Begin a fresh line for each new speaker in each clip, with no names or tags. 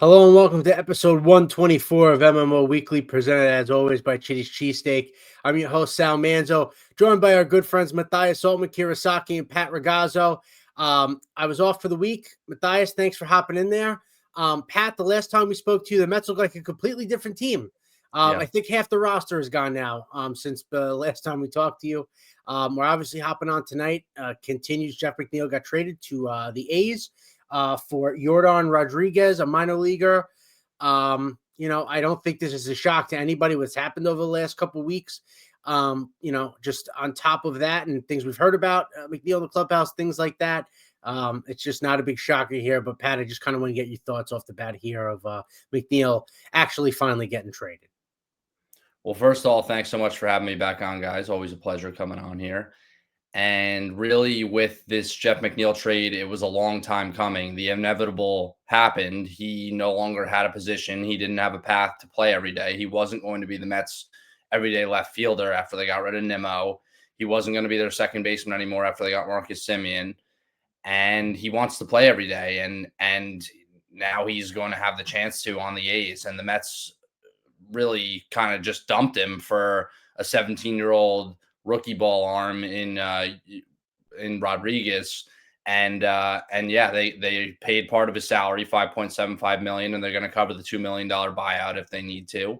Hello and welcome to episode 124 of MMO Weekly, presented as always by Chitty's Cheesesteak. I'm your host, Sal Manzo, joined by our good friends Matthias Altman, Kirasaki, and Pat Ragazzo. I was off for the week. Matthias, thanks for hopping in there. Pat, the last time we spoke to you, the Mets look like a completely different team. I think half the roster is gone now since the last time we talked to you. We're obviously hopping on tonight. Continues. Jeff McNeil got traded to the A's. For Yordan Rodriguez, a minor leaguer. I don't think this is a shock to anybody what's happened over the last couple of weeks. Just on top of that and things we've heard about McNeil in the clubhouse, things like that. It's just not a big shocker here. But Pat, I just kind of want to get your thoughts off the bat here of McNeil actually finally getting traded.
Well, first of all, thanks so much for having me back on, guys. Always a pleasure coming on here. And really, with this Jeff McNeil trade, it was a long time coming. The inevitable happened. He no longer had a position. He didn't have a path to play every day. He wasn't going to be the Mets' everyday left fielder after they got rid of Nimmo. He wasn't going to be their second baseman anymore after they got Marcus Semien. And he wants to play every day. And now he's going to have the chance to on the A's. And the Mets really kind of just dumped him for a 17-year-old rookie ball arm in Rodriguez. And yeah, they paid part of his salary, $5.75 million, and they're going to cover the $2 million buyout if they need to.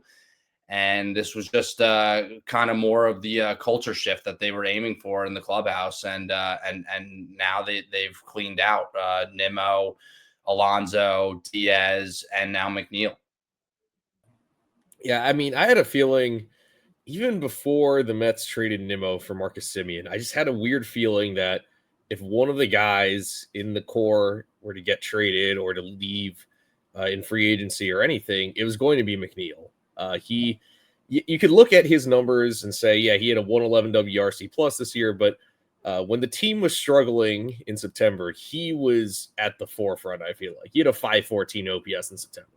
And this was just kind of more of the culture shift that they were aiming for in the clubhouse. And now they've cleaned out Nimmo, Alonso, Diaz, and now McNeil.
Yeah, I mean, I had a feeling even before the Mets traded Nimmo for Marcus Semien, I just had a weird feeling that if one of the guys in the core were to get traded or to leave in free agency or anything, it was going to be McNeil. You could look at his numbers and say, yeah, he had a 111 WRC plus this year, but when the team was struggling in September, he was at the forefront. I feel like he had a 514 OPS in September.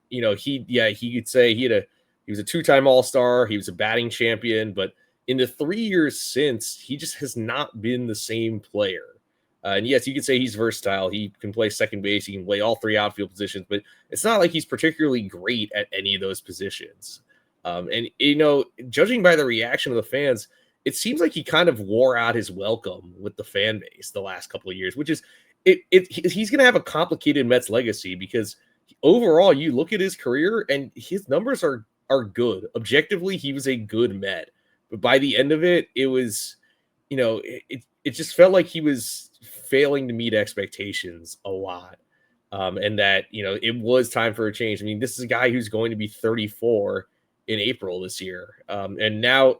He could say he was a two-time All-Star. He was a batting champion, but in the 3 years since, he just has not been the same player. And yes, you could say he's versatile. He can play second base. He can play all three outfield positions, but it's not like he's particularly great at any of those positions. Judging by the reaction of the fans, it seems like he kind of wore out his welcome with the fan base the last couple of years, which is he's going to have a complicated Mets legacy because overall, you look at his career and his numbers are good. Objectively, he was a good Met. But by the end of it, it was, it just felt like he was failing to meet expectations a lot. And that, it was time for a change. I mean, this is a guy who's going to be 34 in April this year. And now,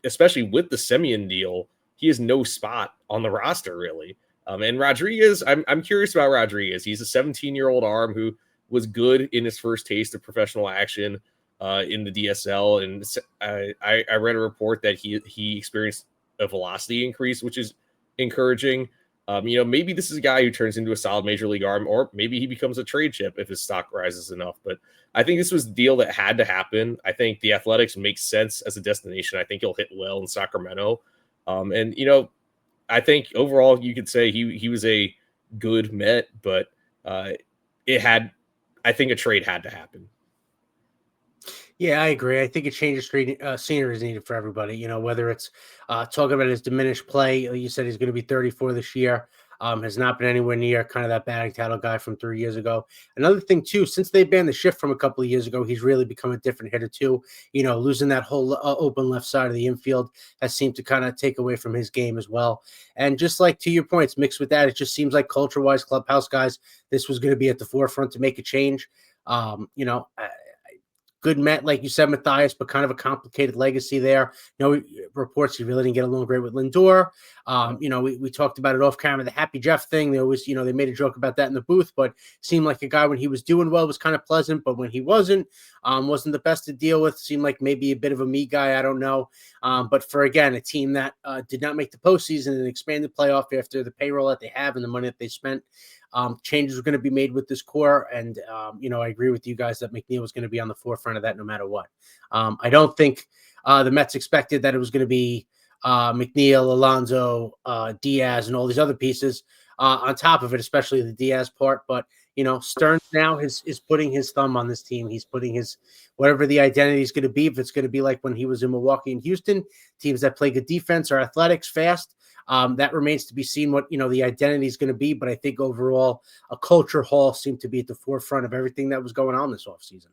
especially with the Semien deal, he has no spot on the roster, really. And Rodriguez, I'm curious about Rodriguez. He's a 17-year-old arm who was good in his first taste of professional action in the DSL. And I read a report that he experienced a velocity increase, which is encouraging. Maybe this is a guy who turns into a solid major league arm, or maybe he becomes a trade chip if his stock rises enough. But I think this was a deal that had to happen. I think the Athletics makes sense as a destination. I think he'll hit well in Sacramento. I think overall you could say he was a good Met, but I think a trade had to happen.
Yeah, I agree. I think a change of scenery is needed for everybody. Whether it's talking about his diminished play, you said he's going to be 34 this year. Has not been anywhere near kind of that batting title guy from 3 years ago. Another thing, too, since they banned the shift from a couple of years ago, he's really become a different hitter, too. Losing that whole open left side of the infield has seemed to kind of take away from his game as well. And just like to your points, mixed with that, it just seems like culture-wise, clubhouse guys, this was going to be at the forefront to make a change. Good Met, like you said, Matthias, but kind of a complicated legacy there. Reports he really didn't get along great with Lindor. We talked about it off camera, the Happy Jeff thing. They always, they made a joke about that in the booth, but seemed like a guy when he was doing well was kind of pleasant, but when he wasn't the best to deal with. Seemed like maybe a bit of a me guy. I don't know. But for, again, a team that did not make the postseason and expanded playoff after the payroll that they have and the money that they spent, changes were going to be made with this core. And, I agree with you guys that McNeil was going to be on the forefront of that no matter what. I don't think the Mets expected that it was going to be McNeil, Alonso, Diaz, and all these other pieces on top of it, especially the Diaz part. But, Stearns now is putting his thumb on this team. He's putting his whatever the identity is going to be. If it's going to be like when he was in Milwaukee and Houston, teams that play good defense are athletics, fast. That remains to be seen what the identity is going to be. But I think overall, a culture hall seemed to be at the forefront of everything that was going on this offseason.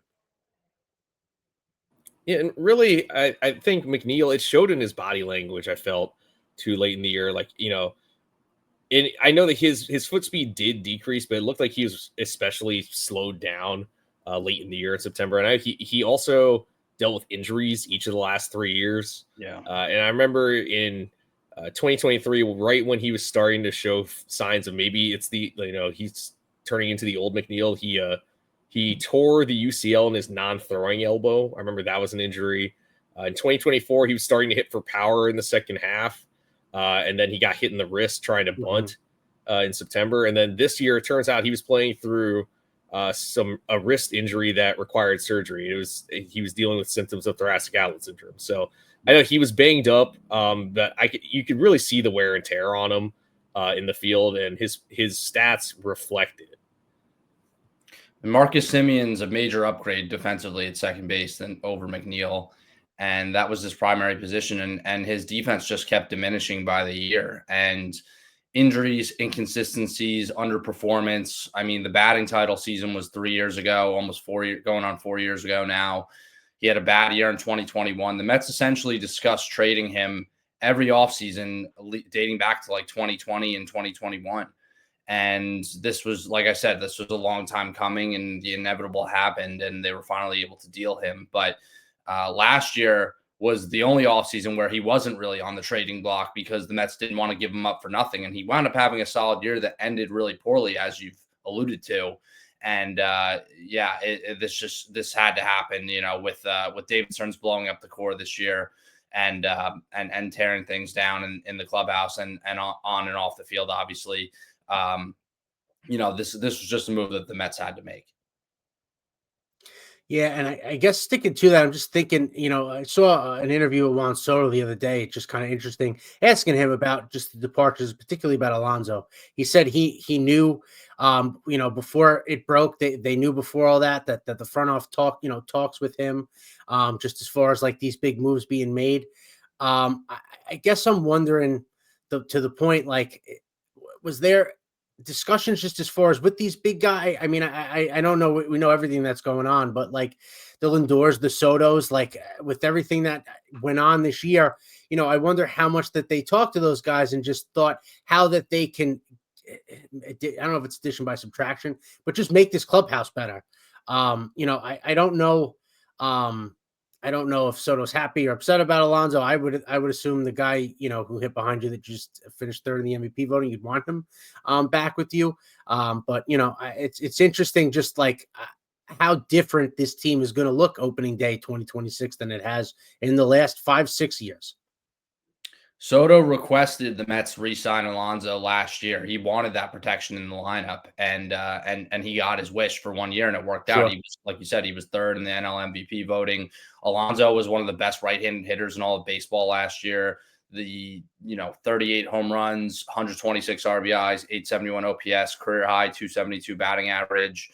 Yeah, and really, I think McNeil, it showed in his body language. I felt too late in the year, and I know that his foot speed did decrease, but it looked like he was especially slowed down late in the year in September. And he also dealt with injuries each of the last 3 years.
Yeah,
and I remember in 2023, right when he was starting to show signs of maybe it's he's turning into the old McNeil. He tore the UCL in his non-throwing elbow. I remember that was an injury. In 2024, he was starting to hit for power in the second half. And then he got hit in the wrist trying to bunt in September. And then this year, it turns out he was playing through a wrist injury that required surgery. He was dealing with symptoms of thoracic outlet syndrome. So I know he was banged up, but you could really see the wear and tear on him in the field, and his stats reflected.
Marcus Simeon's a major upgrade defensively at second base than over McNeil. And that was his primary position. And his defense just kept diminishing by the year. And injuries, inconsistencies, underperformance. I mean, the batting title season was 3 years ago, almost 4 years, going on 4 years ago now. He had a bad year in 2021. The Mets essentially discussed trading him every offseason dating back to 2020 and 2021. And this was, like I said, this was a long time coming, and the inevitable happened, and they were finally able to deal him. But last year was the only offseason where he wasn't really on the trading block because the Mets didn't want to give him up for nothing. And he wound up having a solid year that ended really poorly, as you've alluded to. And this had to happen, with David Stearns blowing up the core this year and tearing things down in the clubhouse and on and off the field, obviously. This was just a move that the Mets had to make.
Yeah, and I guess sticking to that, I'm just thinking, I saw an interview with Juan Soto the other day, just kind of interesting, asking him about just the departures, particularly about Alonso. He said he knew, before it broke, they knew before all that the front office talks with him, just as far as these big moves being made. I guess I'm wondering to the point, was there discussions just as far as with these big guys? I mean, I don't know. We know everything that's going on, but the Lindors, the Sotos, with everything that went on this year, I wonder how much that they talked to those guys and just thought how that they can, I don't know if it's addition by subtraction, but just make this clubhouse better. I don't know. I don't know if Soto's happy or upset about Alonso. I would assume the guy, who hit behind you that just finished third in the MVP voting, you'd want him back with you. But it's interesting, just how different this team is going to look opening day 2026 than it has in the last 5-6 years.
Soto requested the Mets re-sign Alonso last year. He wanted that protection in the lineup, and he got his wish for 1 year, and it worked out. He was, like you said, he was third in the NL MVP voting. Alonso was one of the best right-handed hitters in all of baseball last year. 38 home runs, 126 RBIs, 871 OPS, career high 272 batting average.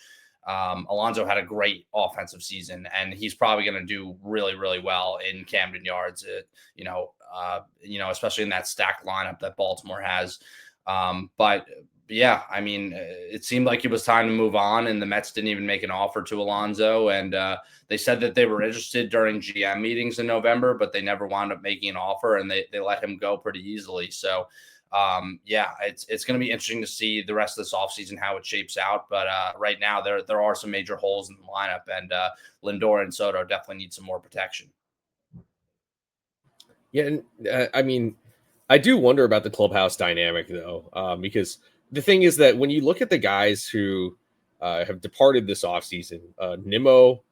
Alonso had a great offensive season, and he's probably going to do really, really well in Camden Yards. Especially in that stacked lineup that Baltimore has. But yeah, I mean, it seemed like it was time to move on, and the Mets didn't even make an offer to Alonso. And they said that they were interested during GM meetings in November, but they never wound up making an offer, and they let him go pretty easily. So it's going to be interesting to see the rest of this offseason, how it shapes out. But right now there are some major holes in the lineup, and Lindor and Soto definitely need some more protection.
Yeah, and I mean, I do wonder about the clubhouse dynamic, though, because the thing is that when you look at the guys who have departed this offseason, Nimmo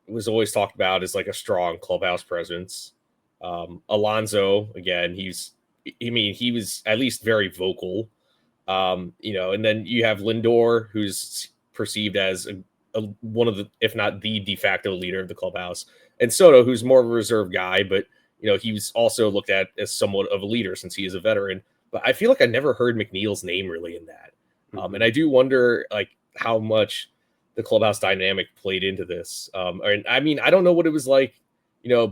was always talked about as a strong clubhouse presence. Alonso, again, he was at least very vocal, and then you have Lindor, who's perceived as one of the, if not the de facto leader of the clubhouse, and Soto, who's more of a reserve guy, but he was also looked at as somewhat of a leader since he is a veteran. But I feel like I never heard McNeil's name really in that. And I do wonder, how much the clubhouse dynamic played into this. And I mean, I don't know what it was like,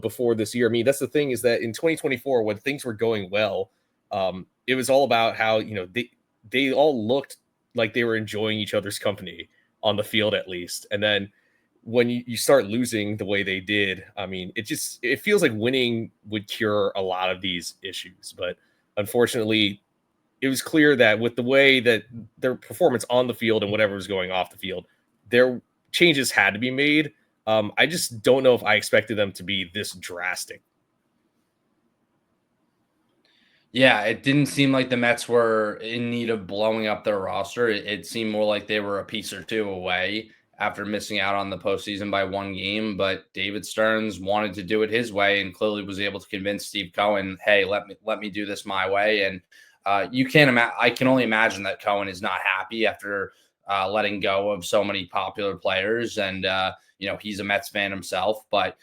before this year. I mean, that's the thing, is that in 2024, when things were going well, it was all about how, they all looked like they were enjoying each other's company on the field, at least. And then when you start losing the way they did, I mean, it feels like winning would cure a lot of these issues. But unfortunately, it was clear that with the way that their performance on the field and whatever was going off the field, their changes had to be made. I just don't know if I expected them to be this drastic.
Yeah, it didn't seem like the Mets were in need of blowing up their roster. It seemed more like they were a piece or two away after missing out on the postseason by one game. But David Stearns wanted to do it his way and clearly was able to convince Steve Cohen, "Hey, let me do this my way." And you can't imagine. I can only imagine that Cohen is not happy after letting go of so many popular players. And he's a Mets fan himself, but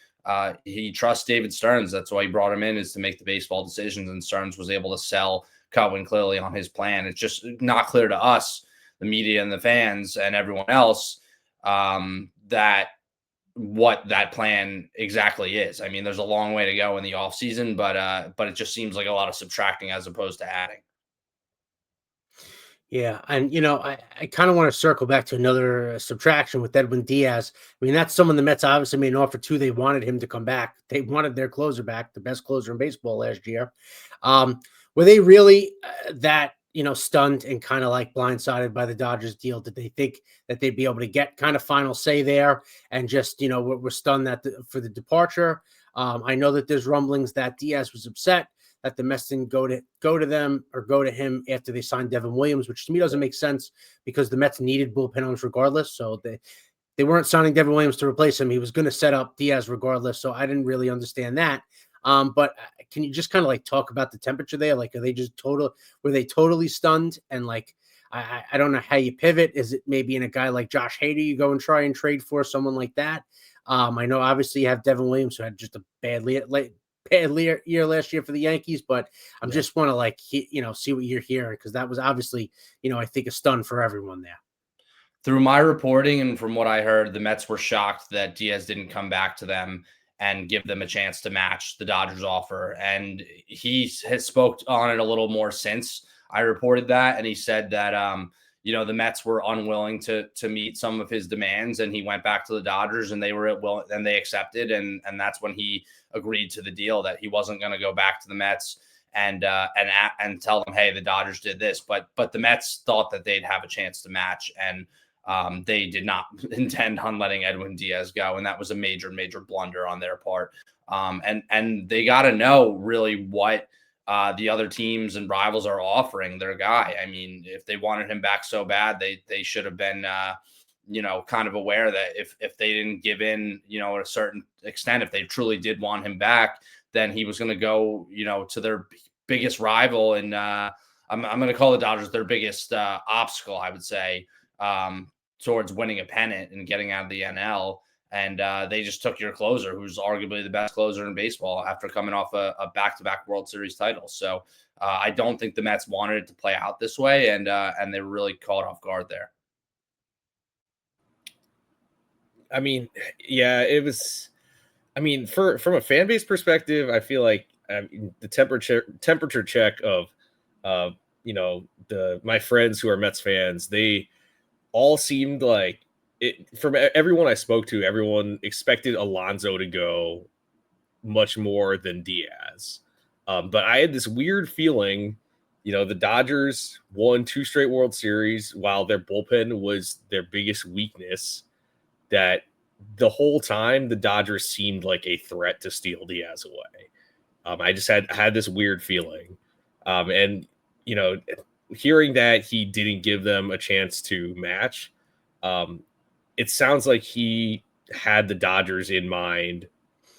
he trusts David Stearns. That's why he brought him in, is to make the baseball decisions. And Stearns was able to sell Cohen clearly on his plan. It's just not clear to us, the media and the fans and everyone else, that what that plan exactly is. I mean, there's a long way to go in the offseason, but it just seems like a lot of subtracting as opposed to adding.
Yeah, and I kind of want to circle back to another subtraction with Edwin Diaz. I mean, that's someone the Mets obviously made an offer to. They wanted him to come back. They wanted their closer back, the best closer in baseball last year. Were they really that stunned and kind of like blindsided by the Dodgers deal? Did they think that they'd be able to get kind of final say there, and just were stunned for the departure? I know that there's rumblings that Diaz was upset that the Mets didn't go to them or go to him after they signed Devin Williams, which to me doesn't make sense because the Mets needed bullpen arms regardless. So they weren't signing Devin Williams to replace him. He was going to set up Diaz regardless. So I didn't really understand that. But can you just kind of like talk about the temperature there? Like, were they totally stunned? And like, I don't know how you pivot. Is it maybe in a guy like Josh Hader, you go and try and trade for someone like that? I know obviously you have Devin Williams, who had just a bad year last year for the Yankees, but I'm just want to see what you're hearing, because that was obviously, I think a stun for everyone there.
Through my reporting and from what I heard, the Mets were shocked that Diaz didn't come back to them and give them a chance to match the Dodgers offer. And he has spoke on it a little more since I reported that. And he said that, the Mets were unwilling to meet some of his demands, and he went back to the Dodgers, and they were willing, and they accepted. And that's when he agreed to the deal, that he wasn't going to go back to the Mets and tell them, hey, the Dodgers did this. But the Mets thought that they'd have a chance to match, and they did not intend on letting Edwin Diaz go. And that was a major, major blunder on their part. And they got to know really what the other teams and rivals are offering their guy. I mean, if they wanted him back so bad, they should have been, kind of aware that if they didn't give in, at a certain extent, if they truly did want him back, then he was going to go, to their biggest rival. And I'm going to call the Dodgers their biggest obstacle, I would say, towards winning a pennant and getting out of the NL. And they just took your closer, who's arguably the best closer in baseball, after coming off a back-to-back World Series title. So I don't think the Mets wanted it to play out this way, and they were really caught off guard there.
I mean, yeah, it was. I mean, from a fan base perspective, I feel like the temperature check of, my friends who are Mets fans, they all seemed like it. From everyone I spoke to, everyone expected Alonso to go much more than Diaz. But I had this weird feeling, the Dodgers won 2 straight World Series while their bullpen was their biggest weakness, that the whole time the Dodgers seemed like a threat to steal Diaz away. I just had this weird feeling. And, hearing that he didn't give them a chance to match, it sounds like he had the Dodgers in mind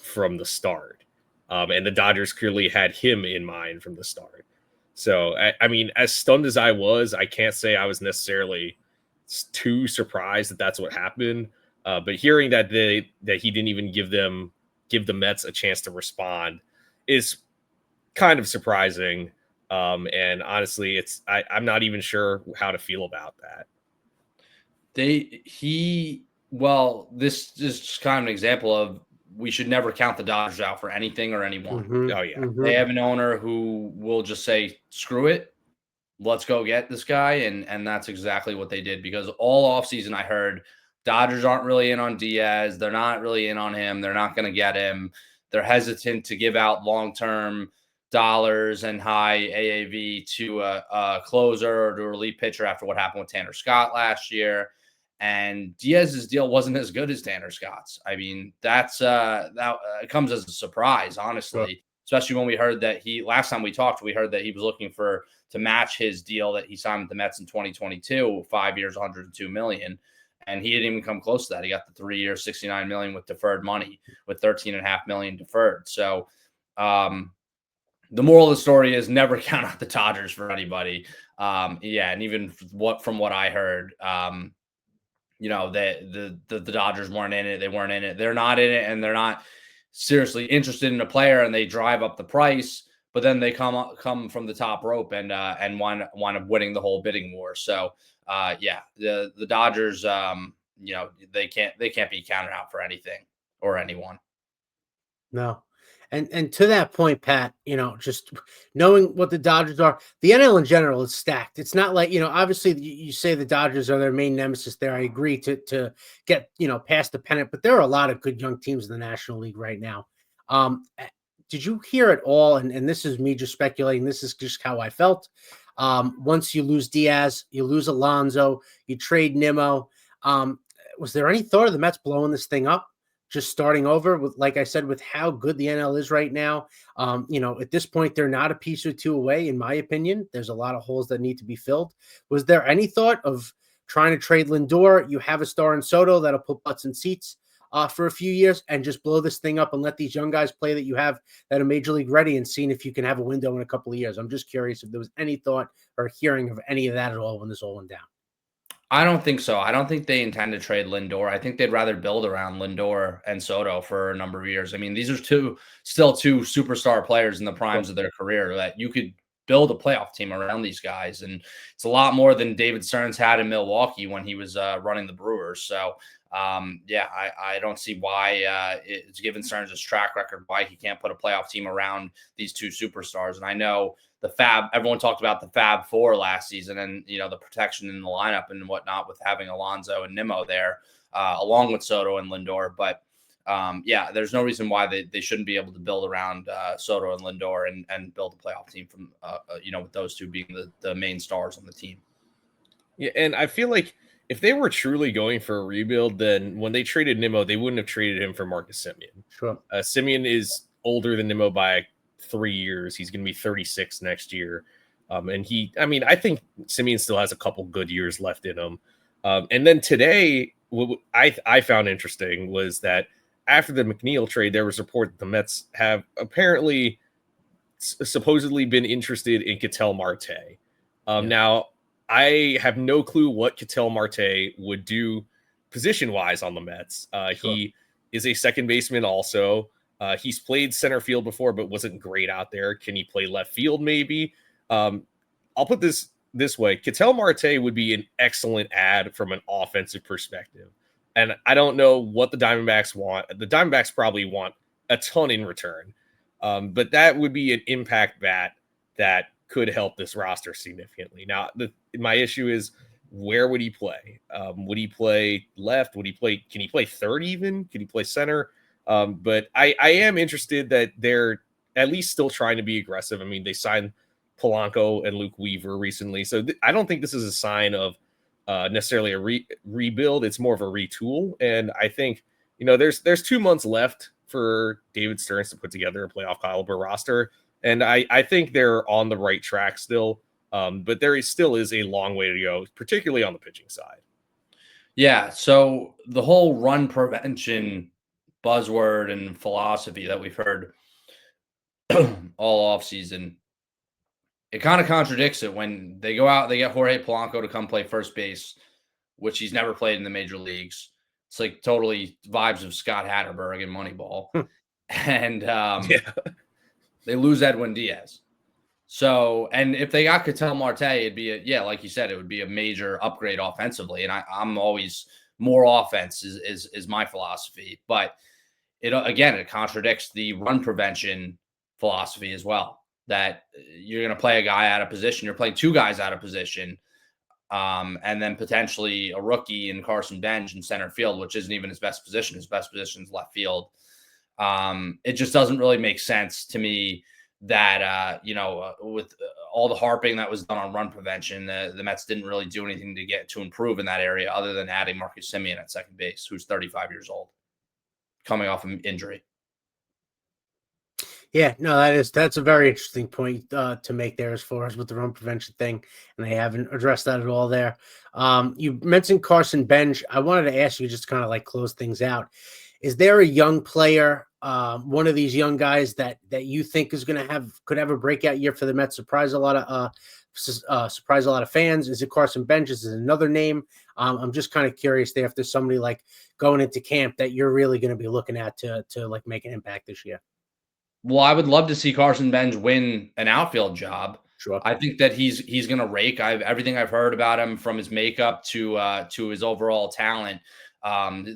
from the start. And the Dodgers clearly had him in mind from the start. So, I mean, as stunned as I was, I can't say I was necessarily too surprised that that's what happened. But hearing that he didn't even give the Mets a chance to respond is kind of surprising. And honestly, I'm not even sure how to feel about that.
Well, this is just kind of an example of we should never count the Dodgers out for anything or anyone.
Oh yeah.
They have an owner who will just say, screw it, let's go get this guy. And that's exactly what they did, because all offseason I heard Dodgers aren't really in on Diaz. They're not really in on him. They're not going to get him. They're hesitant to give out long-term dollars and high AAV to a closer or to a relief pitcher after what happened with Tanner Scott last year. And Diaz's deal wasn't as good as Tanner Scott's. I mean, that comes as a surprise, honestly,
Sure.
especially when we heard that last time we talked, we heard that he was looking to match his deal that he signed with the Mets in 2022, 5 years, $102 million. And he didn't even come close to that. He got the 3 years, $69 million with deferred money, with $13.5 million deferred. So the moral of the story is never count out the Dodgers for anybody. And even from what I heard, the Dodgers weren't in it. They weren't in it. They're not in it, and they're not seriously interested in a player, and they drive up the price. But then they come from the top rope and wind up winning the whole bidding war. So the Dodgers, they can't be counted out for anything or anyone.
No. And to that point, Pat, just knowing what the Dodgers are, the NL in general is stacked. It's not like, obviously you say the Dodgers are their main nemesis there. I agree to get, past the pennant, but there are a lot of good young teams in the National League right now. Did you hear it all? And this is me just speculating. This is just how I felt. Once you lose Diaz, you lose Alonso, you trade Nimmo. Was there any thought of the Mets blowing this thing up? Just starting over with, like I said, with how good the NL is right now. At this point, they're not a piece or two away, in my opinion. There's a lot of holes that need to be filled. Was there any thought of trying to trade Lindor? You have a star in Soto that'll put butts in seats for a few years and just blow this thing up and let these young guys play that you have that are major league ready, and seeing if you can have a window in a couple of years. I'm just curious if there was any thought or hearing of any of that at all when this all went down.
I don't think so. I don't think they intend to trade Lindor. I think they'd rather build around Lindor and Soto for a number of years. I mean, these are still two superstar players in the primes of their career that you could build a playoff team around these guys. And it's a lot more than David Stearns had in Milwaukee when he was running the Brewers. So, I don't see why it's given Stearns his track record, why he can't put a playoff team around these two superstars. And I know everyone talked about the Fab Four last season and, the protection in the lineup and whatnot with having Alonso and Nimmo there, along with Soto and Lindor. But there's no reason why they shouldn't be able to build around Soto and Lindor and build a playoff team from, with those two being the main stars on the team.
Yeah. And I feel like if they were truly going for a rebuild, then when they traded Nimmo, they wouldn't have traded him for Marcus Semien.
Sure.
Semien is older than Nimmo by 3 years. He's going to be 36 next year. I think Semien still has a couple good years left in him. And then today, what I found interesting was that after the McNeil trade, there was a report that the Mets have apparently supposedly been interested in Ketel Marte. Now, I have no clue what Ketel Marte would do position-wise on the Mets. Sure. He is a second baseman also. He's played center field before, but wasn't great out there. Can he play left field maybe? I'll put this way. Ketel Marte would be an excellent add from an offensive perspective. And I don't know what the Diamondbacks want. The Diamondbacks probably want a ton in return. But that would be an impact bat that could help this roster significantly. Now, my issue is, where would he play? Would he play left? Can he play third even? Can he play center? But I am interested that they're at least still trying to be aggressive. I mean, they signed Polanco and Luke Weaver recently. So I don't think this is a sign of necessarily a rebuild. It's more of a retool. And I think, there's 2 months left for David Stearns to put together a playoff caliber roster. And I think they're on the right track still. But there still is a long way to go, particularly on the pitching side.
Yeah. So the whole run prevention buzzword and philosophy that we've heard all offseason, it kind of contradicts it when they go out, they get Jorge Polanco to come play first base, which he's never played in the major leagues. It's like totally vibes of Scott Hatterberg and Moneyball. And they lose Edwin Diaz. So, and if they got Ketel Marte, it'd be like you said, it would be a major upgrade offensively. And I'm always more offense is my philosophy, but it contradicts the run prevention philosophy as well. That you're going to play a guy out of position, you're playing two guys out of position, and then potentially a rookie in Carson Bench in center field, which isn't even his best position. His best position is left field. It just doesn't really make sense to me that with all the harping that was done on run prevention, the Mets didn't really do anything to improve in that area other than adding Marcus Semien at second base, who's 35 years old, coming off an injury.
Yeah, no, that's a very interesting point to make there as far as with the run prevention thing, and they haven't addressed that at all there. You mentioned Carson Bench. I wanted to ask you just kind of like close things out. Is there a young player, one of these young guys that you think is going to could have a breakout year for the Mets? Surprise a lot of fans. Is it Carson Bench? Is it another name? I'm just kind of curious there if there's somebody like going into camp that you're really going to be looking at to like make an impact this year.
Well, I would love to see Carson Bench win an outfield job.
Sure.
I think that he's going to rake. Everything I've heard about him, from his makeup to his overall talent.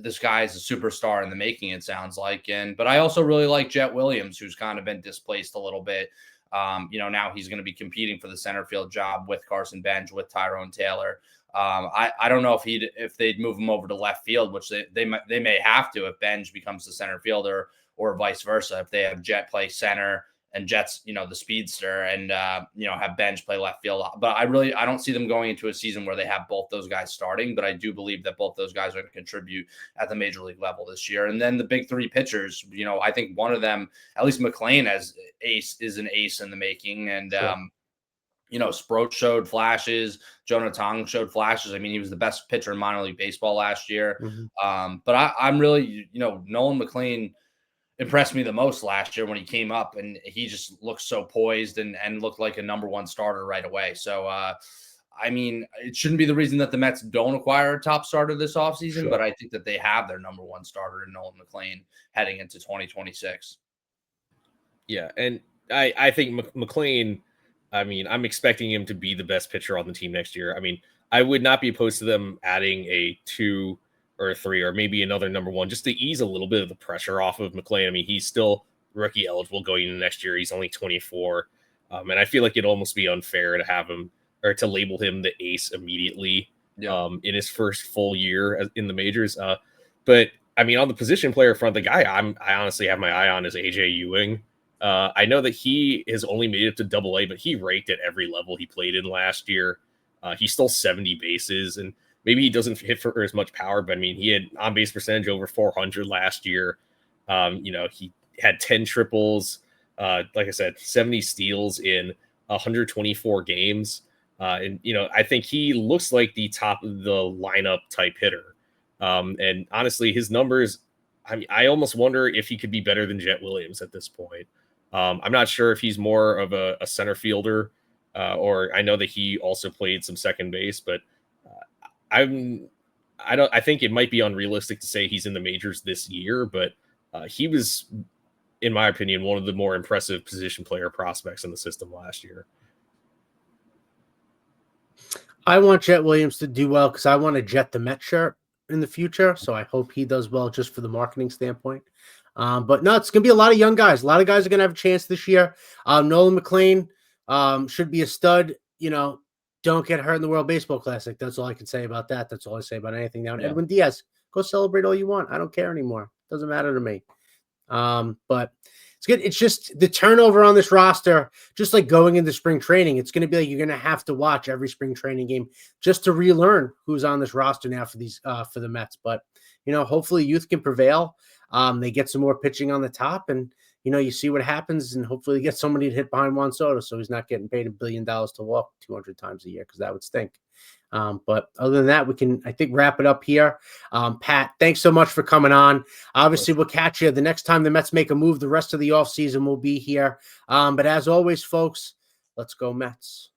This guy is a superstar in the making, it sounds like. But I also really like Jet Williams, who's kind of been displaced a little bit. Now he's going to be competing for the center field job with Carson Bench, with Tyrone Taylor. I don't know if they'd move him over to left field, which they may have to if Bench becomes the center fielder, or vice versa. If they have Jet play center and Jet's, the speedster, and have Bench play left field. But I don't see them going into a season where they have both those guys starting. But I do believe that both those guys are going to contribute at the major league level this year. And then the big three pitchers, I think one of them, at least McLean, is an ace in the making. And sure. Sproat showed flashes. Jonah Tong showed flashes. I mean, he was the best pitcher in minor league baseball last year. Mm-hmm. But I'm really, Nolan McLean impressed me the most last year when he came up, and he just looked so poised and looked like a number one starter right away. So, it shouldn't be the reason that the Mets don't acquire a top starter this offseason, sure. But I think that they have their number one starter in Nolan McLean heading into 2026.
Yeah, and I think McLean, I'm expecting him to be the best pitcher on the team next year. I would not be opposed to them adding a 2 or a 3 or maybe another number one, just to ease a little bit of the pressure off of McLean. He's still rookie eligible going into next year. He's only 24. And I feel like it'd almost be unfair to have him, or to label him the ace immediately in his first full year in the majors. But on the position player front, the guy I honestly have my eye on is AJ Ewing. I know that he has only made it to AA, but he raked at every level he played in last year. He stole 70 bases, and maybe he doesn't hit for as much power, but he had on-base percentage over 400 last year. He had 10 triples, like I said, 70 steals in 124 games. I think he looks like the top of the lineup type hitter. And honestly, his numbers, I almost wonder if he could be better than Jet Williams at this point. I'm not sure if he's more of a center fielder, or I know that he also played some second base, but I think it might be unrealistic to say he's in the majors this year, but he was, in my opinion, one of the more impressive position player prospects in the system last year.
I want Jet Williams to do well because I want to Jet the Met shirt in the future. So I hope he does well just for the marketing standpoint. But no, it's going to be a lot of young guys. A lot of guys are going to have a chance this year. Nolan McLean should be a stud. Don't get hurt in the World Baseball Classic. That's all I can say about that. That's all I say about anything now. Yeah. Edwin Diaz, go celebrate all you want. I don't care anymore. Doesn't matter to me. But it's good. It's just the turnover on this roster, just like going into spring training. It's going to be like you're going to have to watch every spring training game just to relearn who's on this roster now for these for the Mets. But hopefully youth can prevail. They get some more pitching on the top, and you see what happens, and hopefully get somebody to hit behind Juan Soto so he's not getting paid $1 billion to walk 200 times a year, because that would stink. But other than that, we can, I think, wrap it up here. Pat, thanks so much for coming on. Obviously, we'll catch you the next time the Mets make a move. The rest of the offseason will be here. But as always, folks, let's go Mets.